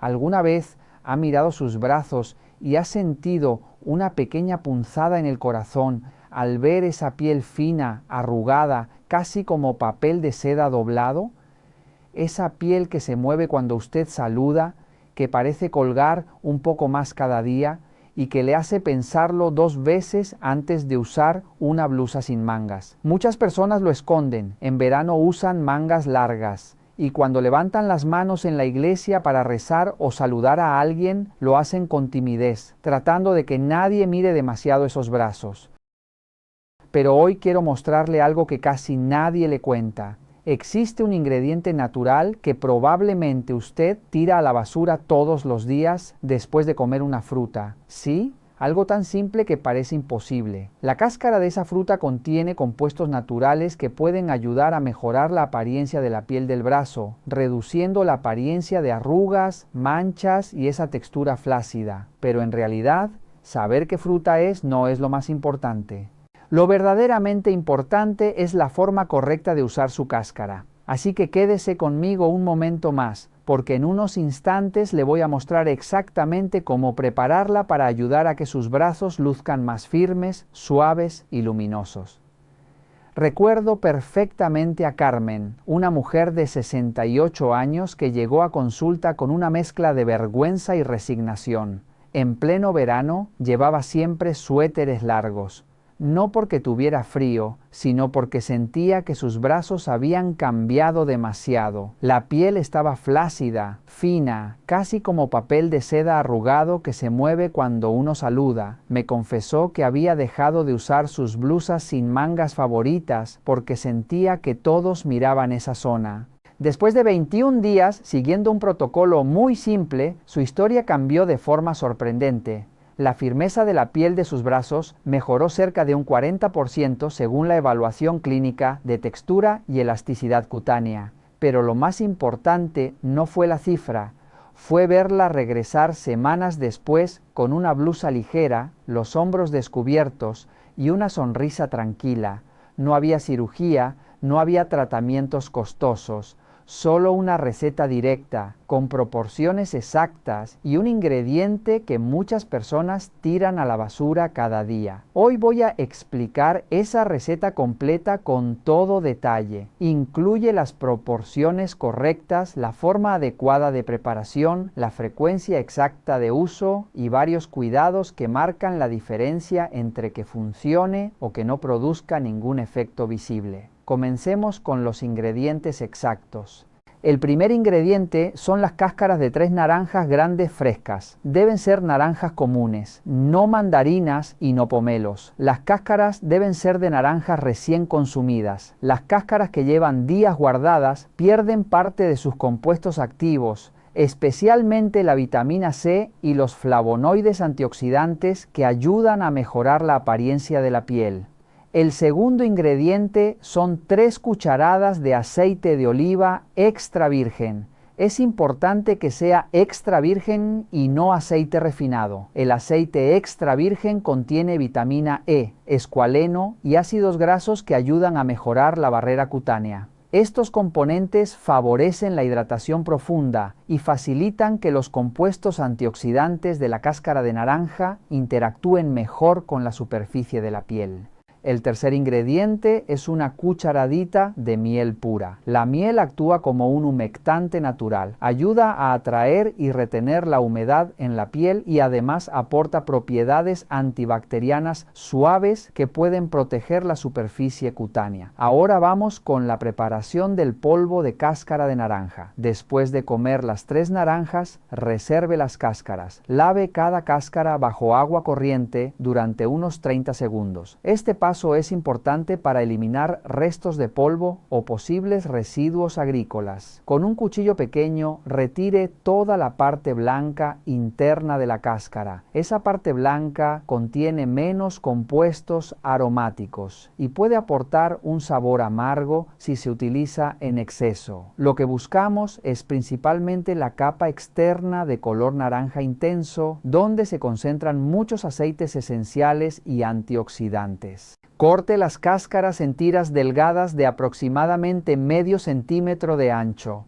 ¿Alguna vez ha mirado sus brazos y ha sentido una pequeña punzada en el corazón al ver esa piel fina, arrugada, casi como papel de seda doblado? Esa piel que se mueve cuando usted saluda, que parece colgar un poco más cada día y que le hace pensarlo 2 veces antes de usar una blusa sin mangas. Muchas personas lo esconden, en verano usan mangas largas y cuando levantan las manos en la iglesia para rezar o saludar a alguien, lo hacen con timidez, tratando de que nadie mire demasiado esos brazos. Pero hoy quiero mostrarle algo que casi nadie le cuenta. Existe un ingrediente natural que probablemente usted tira a la basura todos los días después de comer una fruta. ¿Sí? Algo tan simple que parece imposible. La cáscara de esa fruta contiene compuestos naturales que pueden ayudar a mejorar la apariencia de la piel del brazo, reduciendo la apariencia de arrugas, manchas y esa textura flácida. Pero en realidad, saber qué fruta es no es lo más importante. Lo verdaderamente importante es la forma correcta de usar su cáscara. Así que quédese conmigo un momento más, porque en unos instantes le voy a mostrar exactamente cómo prepararla para ayudar a que sus brazos luzcan más firmes, suaves y luminosos. Recuerdo perfectamente a Carmen, una mujer de 68 años que llegó a consulta con una mezcla de vergüenza y resignación. En pleno verano llevaba siempre suéteres largos. No porque tuviera frío, sino porque sentía que sus brazos habían cambiado demasiado. La piel estaba flácida, fina, casi como papel de seda arrugado que se mueve cuando uno saluda. Me confesó que había dejado de usar sus blusas sin mangas favoritas porque sentía que todos miraban esa zona. Después de 21 días, siguiendo un protocolo muy simple, su historia cambió de forma sorprendente. La firmeza de la piel de sus brazos mejoró cerca de un 40% según la evaluación clínica de textura y elasticidad cutánea. Pero lo más importante no fue la cifra, fue verla regresar semanas después con una blusa ligera, los hombros descubiertos y una sonrisa tranquila. No había cirugía, no había tratamientos costosos. Solo una receta directa, con proporciones exactas y un ingrediente que muchas personas tiran a la basura cada día. Hoy voy a explicar esa receta completa con todo detalle. Incluye las proporciones correctas, la forma adecuada de preparación, la frecuencia exacta de uso y varios cuidados que marcan la diferencia entre que funcione o que no produzca ningún efecto visible. Comencemos con los ingredientes exactos. El primer ingrediente son las cáscaras de 3 naranjas grandes frescas. Deben ser naranjas comunes, no mandarinas y no pomelos. Las cáscaras deben ser de naranjas recién consumidas. Las cáscaras que llevan días guardadas pierden parte de sus compuestos activos, especialmente la vitamina C y los flavonoides antioxidantes que ayudan a mejorar la apariencia de la piel. El segundo ingrediente son 3 cucharadas de aceite de oliva extra virgen. Es importante que sea extra virgen y no aceite refinado. El aceite extra virgen contiene vitamina E, escualeno y ácidos grasos que ayudan a mejorar la barrera cutánea. Estos componentes favorecen la hidratación profunda y facilitan que los compuestos antioxidantes de la cáscara de naranja interactúen mejor con la superficie de la piel. El tercer ingrediente es una cucharadita de miel pura. La miel actúa como un humectante natural, ayuda a atraer y retener la humedad en la piel y además aporta propiedades antibacterianas suaves que pueden proteger la superficie cutánea. Ahora vamos con la preparación del polvo de cáscara de naranja. Después de comer las 3 naranjas, reserve las cáscaras. Lave cada cáscara bajo agua corriente durante unos 30 segundos. Este paso es importante para eliminar restos de polvo o posibles residuos agrícolas. Con un cuchillo pequeño, retire toda la parte blanca interna de la cáscara. Esa parte blanca contiene menos compuestos aromáticos y puede aportar un sabor amargo si se utiliza en exceso. Lo que buscamos es principalmente la capa externa de color naranja intenso, donde se concentran muchos aceites esenciales y antioxidantes. Corte las cáscaras en tiras delgadas de aproximadamente medio centímetro de ancho.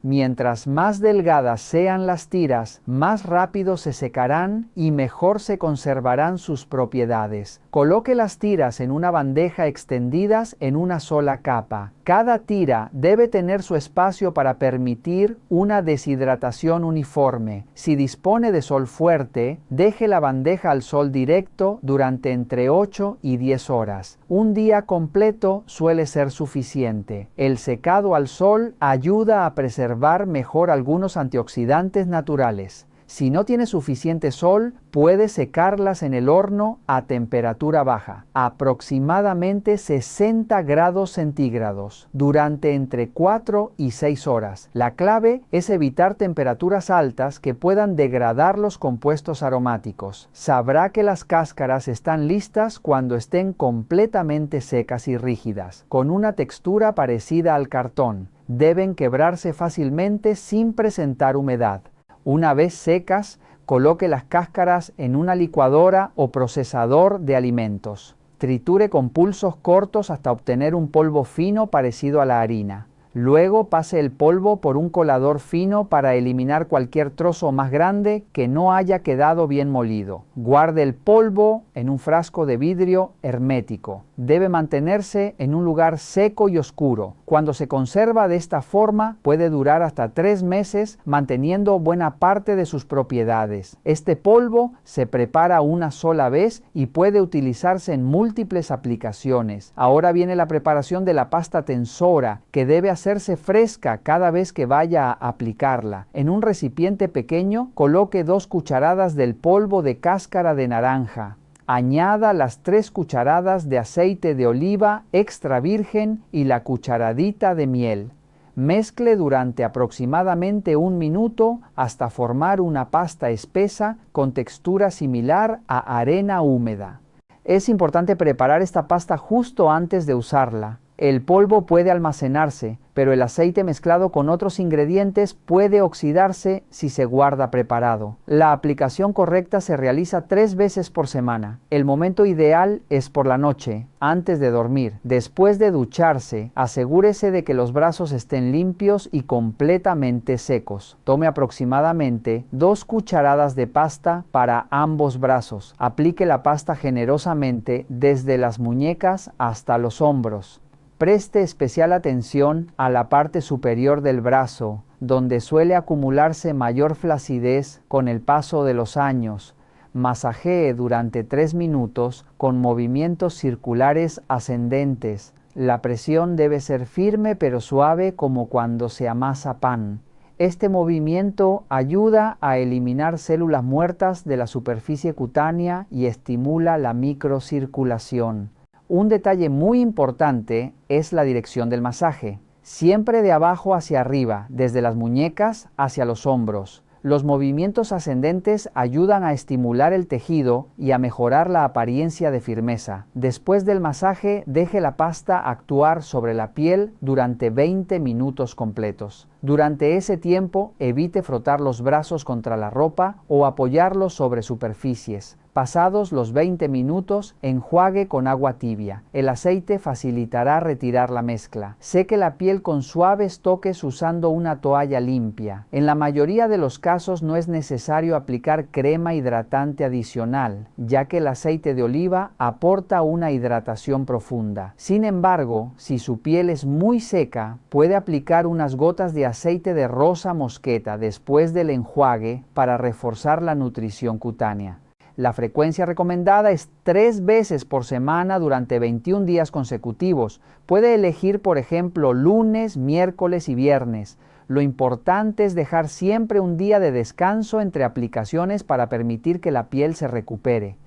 Mientras más delgadas sean las tiras, más rápido se secarán y mejor se conservarán sus propiedades. Coloque las tiras en una bandeja extendidas en una sola capa. Cada tira debe tener su espacio para permitir una deshidratación uniforme. Si dispone de sol fuerte, deje la bandeja al sol directo durante entre 8 y 10 horas. Un día completo suele ser suficiente. El secado al sol ayuda a preservar mejor algunos antioxidantes naturales. Si no tiene suficiente sol, puede secarlas en el horno a temperatura baja, aproximadamente 60 grados centígrados, durante entre 4 y 6 horas. La clave es evitar temperaturas altas que puedan degradar los compuestos aromáticos. Sabrá que las cáscaras están listas cuando estén completamente secas y rígidas, con una textura parecida al cartón. Deben quebrarse fácilmente sin presentar humedad. Una vez secas, coloque las cáscaras en una licuadora o procesador de alimentos. Triture con pulsos cortos hasta obtener un polvo fino parecido a la harina. Luego pase el polvo por un colador fino para eliminar cualquier trozo más grande que no haya quedado bien molido. Guarde el polvo en un frasco de vidrio hermético. Debe mantenerse en un lugar seco y oscuro. Cuando se conserva de esta forma, puede durar hasta 3 meses manteniendo buena parte de sus propiedades. Este polvo se prepara una sola vez y puede utilizarse en múltiples aplicaciones. Ahora viene la preparación de la pasta tensora, que debe hacerse fresca cada vez que vaya a aplicarla. En un recipiente pequeño, coloque 2 cucharadas del polvo de cáscara de naranja. Añada las 3 cucharadas de aceite de oliva extra virgen y la cucharadita de miel. Mezcle durante aproximadamente 1 minuto hasta formar una pasta espesa con textura similar a arena húmeda. Es importante preparar esta pasta justo antes de usarla. El polvo puede almacenarse, pero el aceite mezclado con otros ingredientes puede oxidarse si se guarda preparado. La aplicación correcta se realiza 3 veces por semana. El momento ideal es por la noche, antes de dormir. Después de ducharse, asegúrese de que los brazos estén limpios y completamente secos. Tome aproximadamente 2 cucharadas de pasta para ambos brazos. Aplique la pasta generosamente desde las muñecas hasta los hombros. Preste especial atención a la parte superior del brazo, donde suele acumularse mayor flacidez con el paso de los años. Masajee durante 3 minutos con movimientos circulares ascendentes. La presión debe ser firme pero suave como cuando se amasa pan. Este movimiento ayuda a eliminar células muertas de la superficie cutánea y estimula la microcirculación. Un detalle muy importante es la dirección del masaje, siempre de abajo hacia arriba, desde las muñecas hacia los hombros. Los movimientos ascendentes ayudan a estimular el tejido y a mejorar la apariencia de firmeza. Después del masaje, deje la pasta actuar sobre la piel durante 20 minutos completos. Durante ese tiempo, evite frotar los brazos contra la ropa o apoyarlos sobre superficies. Pasados los 20 minutos, enjuague con agua tibia. El aceite facilitará retirar la mezcla. Seque la piel con suaves toques usando una toalla limpia. En la mayoría de los casos no es necesario aplicar crema hidratante adicional, ya que el aceite de oliva aporta una hidratación profunda. Sin embargo, si su piel es muy seca, puede aplicar unas gotas de aceite de rosa mosqueta después del enjuague para reforzar la nutrición cutánea. La frecuencia recomendada es 3 veces por semana durante 21 días consecutivos. Puede elegir, por ejemplo, lunes, miércoles y viernes. Lo importante es dejar siempre un día de descanso entre aplicaciones para permitir que la piel se recupere.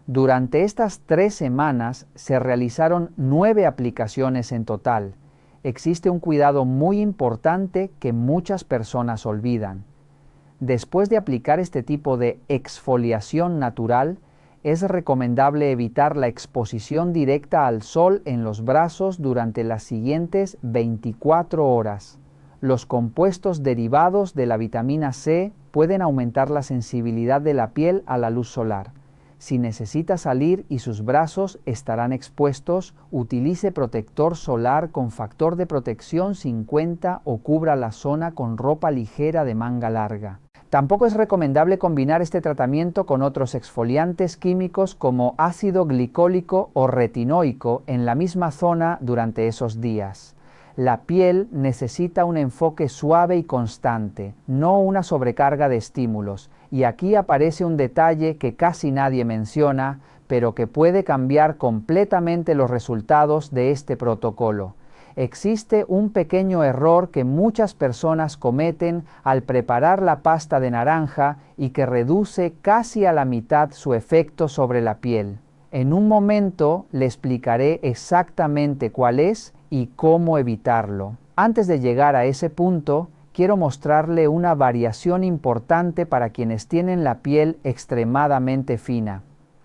Durante estas 3 semanas se realizaron 9 aplicaciones en total. Existe un cuidado muy importante que muchas personas olvidan. Después de aplicar este tipo de exfoliación natural, es recomendable evitar la exposición directa al sol en los brazos durante las siguientes 24 horas. Los compuestos derivados de la vitamina C pueden aumentar la sensibilidad de la piel a la luz solar. Si necesita salir y sus brazos estarán expuestos, utilice protector solar con factor de protección 50 o cubra la zona con ropa ligera de manga larga. Tampoco es recomendable combinar este tratamiento con otros exfoliantes químicos como ácido glicólico o retinoico en la misma zona durante esos días. La piel necesita un enfoque suave y constante, no una sobrecarga de estímulos. Y aquí aparece un detalle que casi nadie menciona, pero que puede cambiar completamente los resultados de este protocolo. Existe un pequeño error que muchas personas cometen al preparar la pasta de naranja y que reduce casi a la mitad su efecto sobre la piel. En un momento le explicaré exactamente cuál es y cómo evitarlo. Antes de llegar a ese punto, quiero mostrarle una variación importante para quienes tienen la piel extremadamente fina.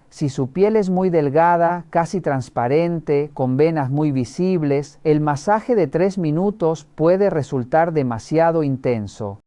Si su piel es muy delgada, casi transparente, con venas muy visibles, el masaje de 3 minutos puede resultar demasiado intenso.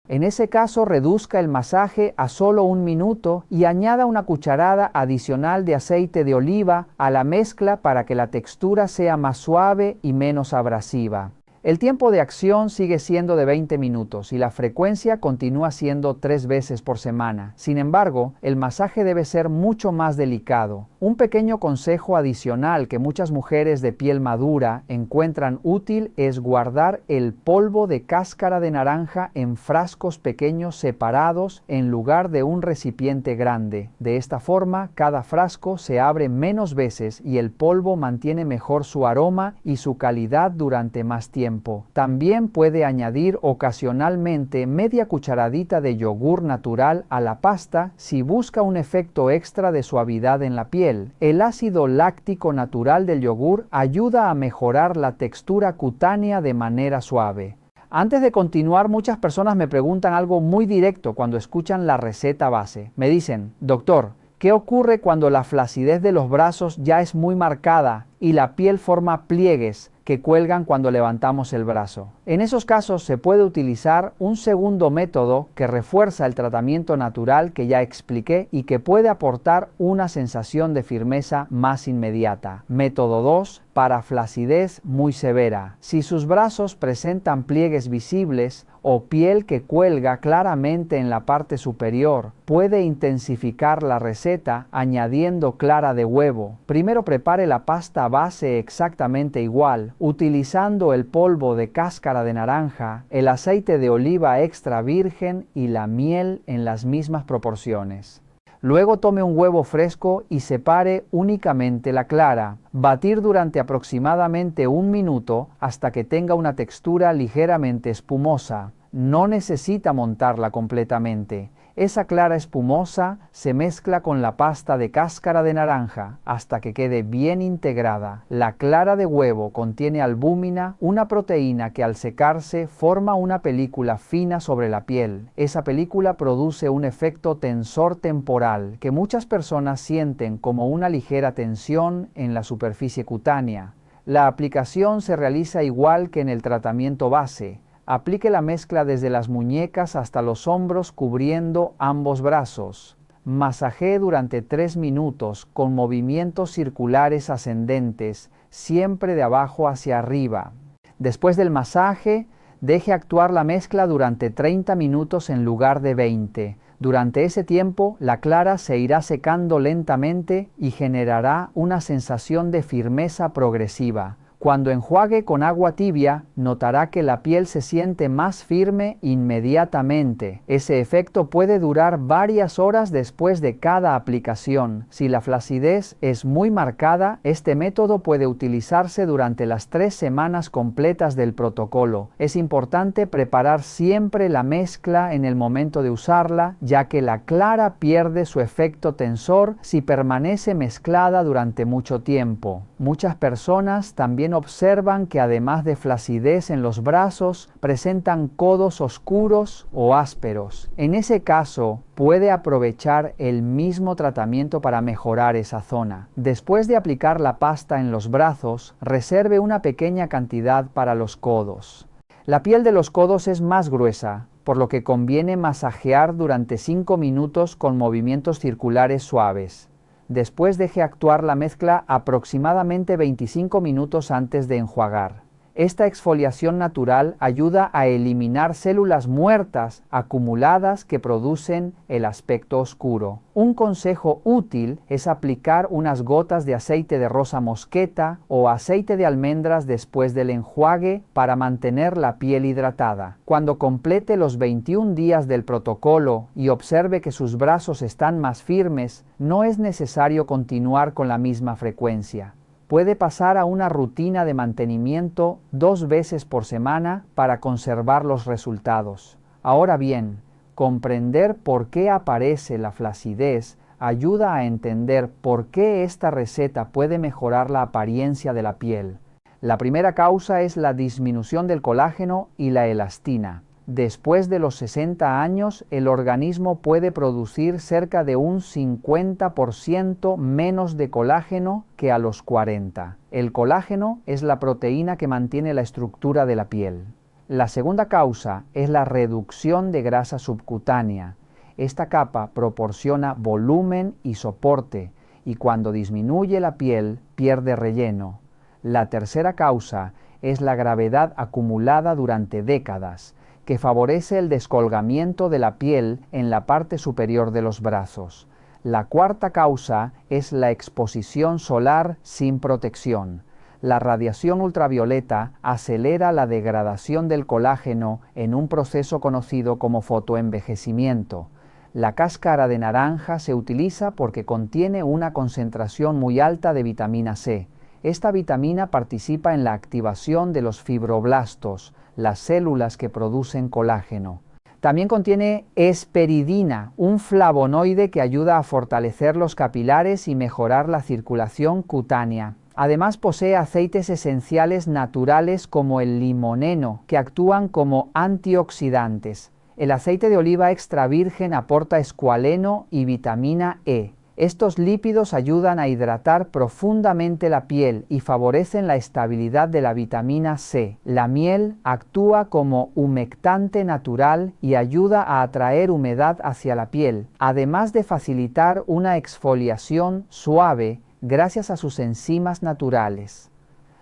En ese caso, reduzca el masaje a solo 1 minuto y añada una cucharada adicional de aceite de oliva a la mezcla para que la textura sea más suave y menos abrasiva. El tiempo de acción sigue siendo de 20 minutos y la frecuencia continúa siendo 3 veces por semana. Sin embargo, el masaje debe ser mucho más delicado. Un pequeño consejo adicional que muchas mujeres de piel madura encuentran útil es guardar el polvo de cáscara de naranja en frascos pequeños separados en lugar de un recipiente grande. De esta forma, cada frasco se abre menos veces y el polvo mantiene mejor su aroma y su calidad durante más tiempo. También puede añadir ocasionalmente media cucharadita de yogur natural a la pasta si busca un efecto extra de suavidad en la piel. El ácido láctico natural del yogur ayuda a mejorar la textura cutánea de manera suave. Antes de continuar, muchas personas me preguntan algo muy directo cuando escuchan la receta base. Me dicen, doctor, ¿qué ocurre cuando la flacidez de los brazos ya es muy marcada y la piel forma pliegues que cuelgan cuando levantamos el brazo? En esos casos se puede utilizar un segundo método que refuerza el tratamiento natural que ya expliqué y que puede aportar una sensación de firmeza más inmediata. Método 2. Para flacidez muy severa. Si sus brazos presentan pliegues visibles o piel que cuelga claramente en la parte superior, puede intensificar la receta añadiendo clara de huevo. Primero prepare la pasta base exactamente igual, utilizando el polvo de cáscara de naranja, el aceite de oliva extra virgen y la miel en las mismas proporciones. Luego tome un huevo fresco y separe únicamente la clara. Batir durante aproximadamente 1 minuto hasta que tenga una textura ligeramente espumosa. No necesita montarla completamente. Esa clara espumosa se mezcla con la pasta de cáscara de naranja hasta que quede bien integrada. La clara de huevo contiene albúmina, una proteína que al secarse forma una película fina sobre la piel. Esa película produce un efecto tensor temporal que muchas personas sienten como una ligera tensión en la superficie cutánea. La aplicación se realiza igual que en el tratamiento base. Aplique la mezcla desde las muñecas hasta los hombros cubriendo ambos brazos. Masajee durante 3 minutos con movimientos circulares ascendentes, siempre de abajo hacia arriba. Después del masaje, deje actuar la mezcla durante 30 minutos en lugar de 20. Durante ese tiempo, la clara se irá secando lentamente y generará una sensación de firmeza progresiva. Cuando enjuague con agua tibia, notará que la piel se siente más firme inmediatamente. Ese efecto puede durar varias horas después de cada aplicación. Si la flacidez es muy marcada, este método puede utilizarse durante las 3 semanas completas del protocolo. Es importante preparar siempre la mezcla en el momento de usarla, ya que la clara pierde su efecto tensor si permanece mezclada durante mucho tiempo. Muchas personas también observan que además de flacidez en los brazos, presentan codos oscuros o ásperos. En ese caso, puede aprovechar el mismo tratamiento para mejorar esa zona. Después de aplicar la pasta en los brazos, reserve una pequeña cantidad para los codos. La piel de los codos es más gruesa, por lo que conviene masajear durante 5 minutos con movimientos circulares suaves. Después deje actuar la mezcla aproximadamente 25 minutos antes de enjuagar. Esta exfoliación natural ayuda a eliminar células muertas acumuladas que producen el aspecto oscuro. Un consejo útil es aplicar unas gotas de aceite de rosa mosqueta o aceite de almendras después del enjuague para mantener la piel hidratada. Cuando complete los 21 días del protocolo y observe que sus brazos están más firmes, no es necesario continuar con la misma frecuencia. Puede pasar a una rutina de mantenimiento 2 veces por semana para conservar los resultados. Ahora bien, comprender por qué aparece la flacidez ayuda a entender por qué esta receta puede mejorar la apariencia de la piel. La primera causa es la disminución del colágeno y la elastina. Después de los 60 años, el organismo puede producir cerca de un 50% menos de colágeno que a los 40. El colágeno es la proteína que mantiene la estructura de la piel. La segunda causa es la reducción de grasa subcutánea. Esta capa proporciona volumen y soporte, y cuando disminuye la piel, pierde relleno. La tercera causa es la gravedad acumulada durante décadas, que favorece el descolgamiento de la piel en la parte superior de los brazos. La cuarta causa es la exposición solar sin protección. La radiación ultravioleta acelera la degradación del colágeno en un proceso conocido como fotoenvejecimiento. La cáscara de naranja se utiliza porque contiene una concentración muy alta de vitamina C. Esta vitamina participa en la activación de los fibroblastos, las células que producen colágeno. También contiene hesperidina, un flavonoide que ayuda a fortalecer los capilares y mejorar la circulación cutánea. Además posee aceites esenciales naturales como el limoneno, que actúan como antioxidantes. El aceite de oliva extra virgen aporta escualeno y vitamina E. Estos lípidos ayudan a hidratar profundamente la piel y favorecen la estabilidad de la vitamina C. La miel actúa como humectante natural y ayuda a atraer humedad hacia la piel, además de facilitar una exfoliación suave gracias a sus enzimas naturales.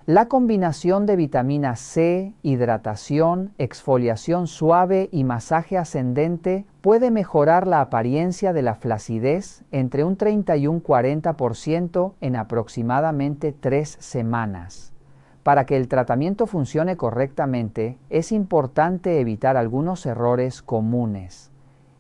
La combinación de vitamina C, hidratación, exfoliación suave y masaje ascendente puede mejorar la apariencia de la flacidez entre un 30 y un 40% en aproximadamente 3 semanas. Para que el tratamiento funcione correctamente, es importante evitar algunos errores comunes.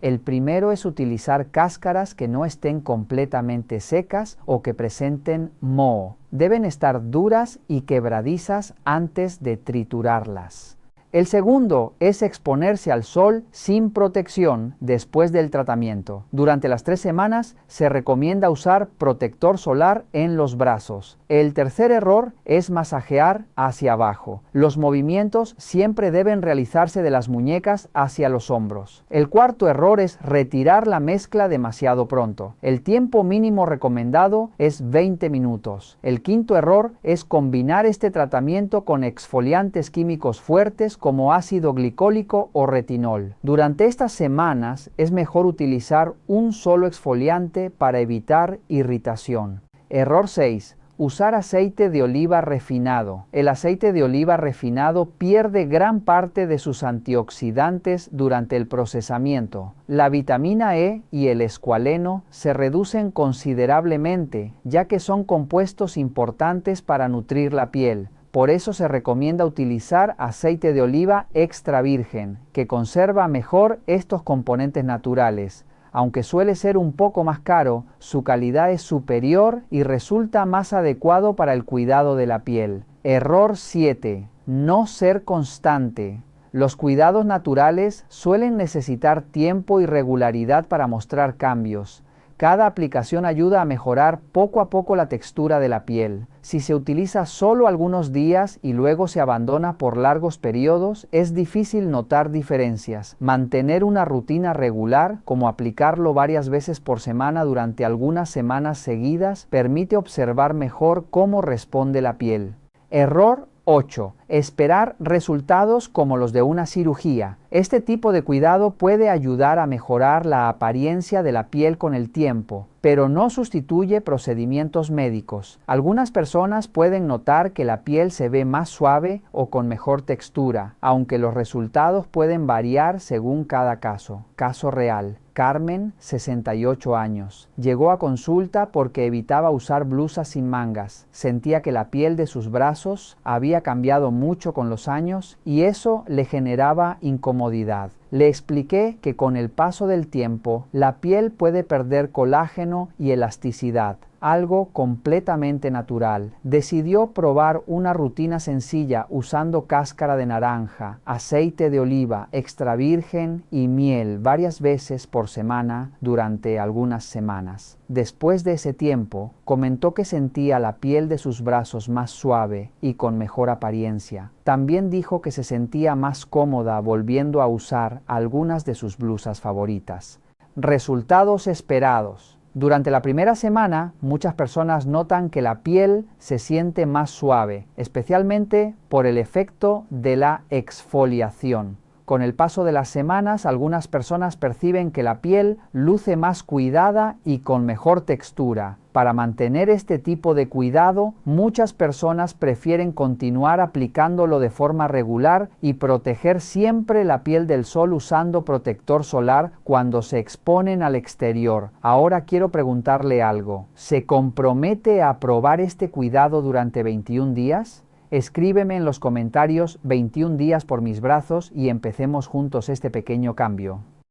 El primero es utilizar cáscaras que no estén completamente secas o que presenten moho. Deben estar duras y quebradizas antes de triturarlas. El segundo es exponerse al sol sin protección después del tratamiento. Durante las 3 semanas se recomienda usar protector solar en los brazos. El tercer error es masajear hacia abajo. Los movimientos siempre deben realizarse de las muñecas hacia los hombros. El cuarto error es retirar la mezcla demasiado pronto. El tiempo mínimo recomendado es 20 minutos. El quinto error es combinar este tratamiento con exfoliantes químicos fuertes como ácido glicólico o retinol. Durante estas semanas es mejor utilizar un solo exfoliante para evitar irritación. Error 6. Usar aceite de oliva refinado. El aceite de oliva refinado pierde gran parte de sus antioxidantes durante el procesamiento. La vitamina E y el escualeno se reducen considerablemente, ya que son compuestos importantes para nutrir la piel. Por eso se recomienda utilizar aceite de oliva extra virgen, que conserva mejor estos componentes naturales. Aunque suele ser un poco más caro, su calidad es superior y resulta más adecuado para el cuidado de la piel. Error 7. No ser constante. Los cuidados naturales suelen necesitar tiempo y regularidad para mostrar cambios. Cada aplicación ayuda a mejorar poco a poco la textura de la piel. Si se utiliza solo algunos días y luego se abandona por largos periodos, es difícil notar diferencias. Mantener una rutina regular, como aplicarlo varias veces por semana durante algunas semanas seguidas, permite observar mejor cómo responde la piel. Error 8. Esperar resultados como los de una cirugía. Este tipo de cuidado puede ayudar a mejorar la apariencia de la piel con el tiempo, pero no sustituye procedimientos médicos. Algunas personas pueden notar que la piel se ve más suave o con mejor textura, aunque los resultados pueden variar según cada caso. Caso real. Carmen, 68 años. Llegó a consulta porque evitaba usar blusas sin mangas. Sentía que la piel de sus brazos había cambiado mucho con los años y eso le generaba incomodidad. Le expliqué que con el paso del tiempo, la piel puede perder colágeno y elasticidad, algo completamente natural. Decidió probar una rutina sencilla usando cáscara de naranja, aceite de oliva extra virgen y miel varias veces por semana durante algunas semanas. Después de ese tiempo, comentó que sentía la piel de sus brazos más suave y con mejor apariencia. También dijo que se sentía más cómoda volviendo a usar algunas de sus blusas favoritas. Resultados esperados. Durante la primera semana, muchas personas notan que la piel se siente más suave, especialmente por el efecto de la exfoliación. Con el paso de las semanas, algunas personas perciben que la piel luce más cuidada y con mejor textura. Para mantener este tipo de cuidado, muchas personas prefieren continuar aplicándolo de forma regular y proteger siempre la piel del sol usando protector solar cuando se exponen al exterior. Ahora quiero preguntarle algo. ¿Se compromete a probar este cuidado durante 21 días? Escríbeme en los comentarios 21 días por mis brazos y empecemos juntos este pequeño cambio.